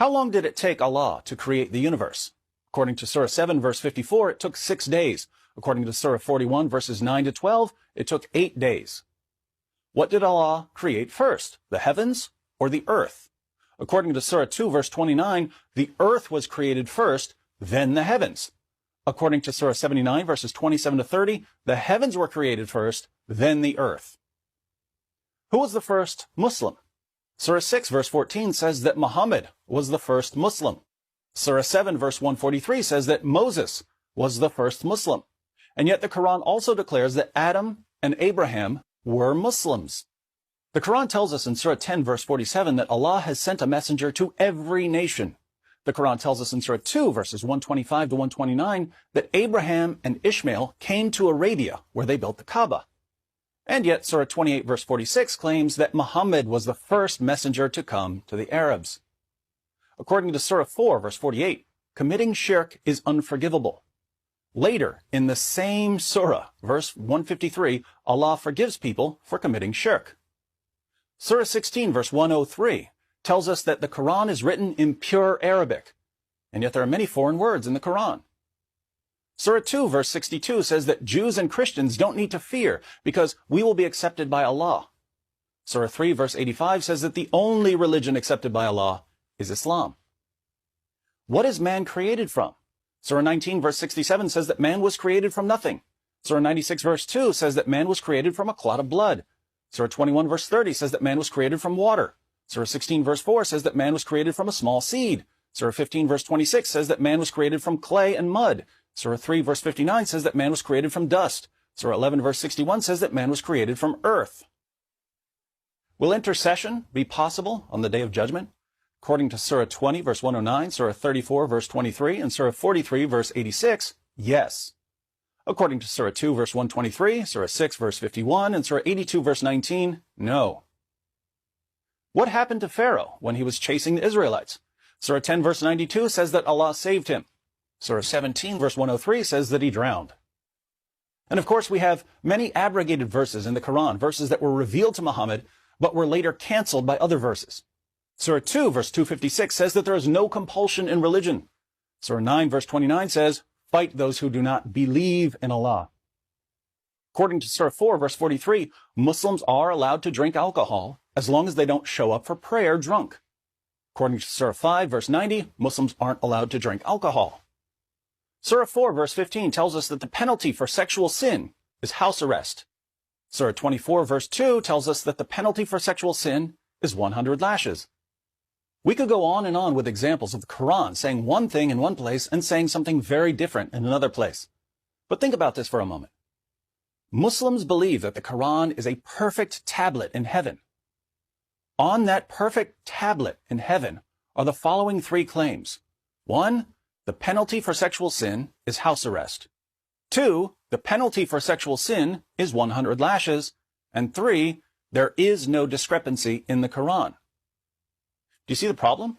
How long did it take Allah to create the universe? According to Surah 7, verse 54, it took 6 days. According to Surah 41, verses 9 to 12, it took 8 days. What did Allah create first, the heavens or the earth? According to Surah 2, verse 29, the earth was created first, then the heavens. According to Surah 79, verses 27 to 30, the heavens were created first, then the earth. Who was the first Muslim? Surah 6, verse 14 says that Muhammad was the first Muslim. Surah 7, verse 143 says that Moses was the first Muslim. And yet the Quran also declares that Adam and Abraham were Muslims. The Quran tells us in Surah 10, verse 47 that Allah has sent a messenger to every nation. The Quran tells us in Surah 2, verses 125 to 129, that Abraham and Ishmael came to Arabia, where they built the Kaaba. And yet Surah 28, verse 46 claims that Muhammad was the first messenger to come to the Arabs. According to Surah 4, verse 48, committing shirk is unforgivable. Later, in the same surah, verse 153, Allah forgives people for committing shirk. Surah 16, verse 103, tells us that the Quran is written in pure Arabic, and yet there are many foreign words in the Quran. Surah 2, verse 62 says that Jews and Christians don't need to fear because we will be accepted by Allah. Surah 3, verse 85 says that the only religion accepted by Allah is Islam. What is man created from? Surah 19, verse 67 says that man was created from nothing. Surah 96, verse 2 says that man was created from a clot of blood. Surah 21, verse 30 says that man was created from water. Surah 16, verse 4 says that man was created from a small seed. Surah 15, verse 26 says that man was created from clay and mud. Surah 3, verse 59 says that man was created from dust. Surah 11, verse 61 says that man was created from earth. Will intercession be possible on the Day of Judgment? According to Surah 20, verse 109, Surah 34, verse 23, and Surah 43, verse 86, yes. According to Surah 2, verse 123, Surah 6, verse 51, and Surah 82, verse 19, no. What happened to Pharaoh when he was chasing the Israelites? Surah 10, verse 92 says that Allah saved him. Surah 17, verse 103 says that he drowned. And of course, we have many abrogated verses in the Quran, verses that were revealed to Muhammad, but were later canceled by other verses. Surah 2, verse 256 says that there is no compulsion in religion. Surah 9, verse 29 says, fight those who do not believe in Allah. According to Surah 4, verse 43, Muslims are allowed to drink alcohol as long as they don't show up for prayer drunk. According to Surah 5, verse 90, Muslims aren't allowed to drink alcohol. Surah 4, verse 15 tells us that the penalty for sexual sin is house arrest. Surah 24, verse 2 tells us that the penalty for sexual sin is 100 lashes. We could go on and on with examples of the Quran saying one thing in one place and saying something very different in another place. But think about this for a moment. Muslims believe that the Quran is a perfect tablet in heaven. On that perfect tablet in heaven are the following 3 claims. 1, the penalty for sexual sin is house arrest. 2, the penalty for sexual sin is 100 lashes. And 3, there is no discrepancy in the Quran. Do you see the problem?